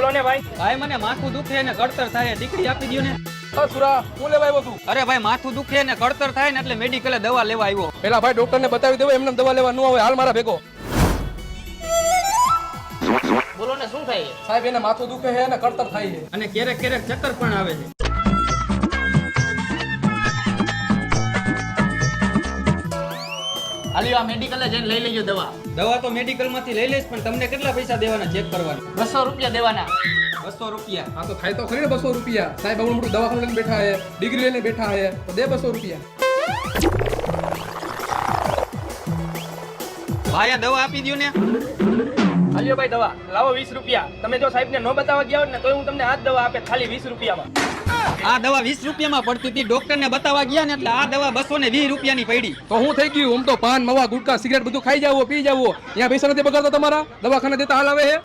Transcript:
બોલો ને ભાઈ. ભાઈ મને માથું દુખે ને કળતર થાય, ટીકડી આપી દો ને. સુરા હું લેવા આવ્યો છું? અરે ભાઈ માથું દુખે ને કળતર થાય ને એટલે મેડિકલે દવા લેવા આવ્યો. પેલા ભાઈ ડોક્ટર ને બતાવી દેવો, એમને દવા લેવા ન આવે. હાલ મારા ભેગો. બોલો ને શું થાય? સાહેબ એને માથું દુખે છે અને કળતર થાય છે. અને ક્યારેક ક્યારેક ચક્કર પણ આવે છે. હાલી આ મેડિકલે જઈને લઈ લેજો દવા. દવા તો મેડિકલ માંથી લઈ લઈશ, પણ તમને કેટલા પૈસા દેવાના ચેક કરવાના? 200 રૂપિયા દેવાના. 200 રૂપિયા. હા તો થાય તો ખરી ને 200 રૂપિયા. સાહેબ આવડું મોટું દવાખાનું લઈને બેઠા છે, ડિગ્રી લઈને બેઠા છે, તો દે 200 રૂપિયા. ભાઈ આ દવા આપી દો ને. હાલ્યો ભાઈ દવા લાવો 20 રૂપિયા. તમે જો સાહેબ ને ન બતાવવા ગયા હોત ને તોય હું તમને આ જ દવા આપે ખાલી 20 રૂપિયામાં. આ દવા 20 રૂપિયામાં પડતી હતી, ડોક્ટર ને બતાવવા ગયા ને એટલે આ દવા 220 રૂપિયાની પડી. તો હું થઈ ગયું? આમ તો પાન મવા ગુટકા સિગરેટ બધું ખાઈ જાવો, પી જાવો. અહીંયા પૈસા નથી બગાડતા તમારા? દવાખાને દેતા હાલ આવે છે.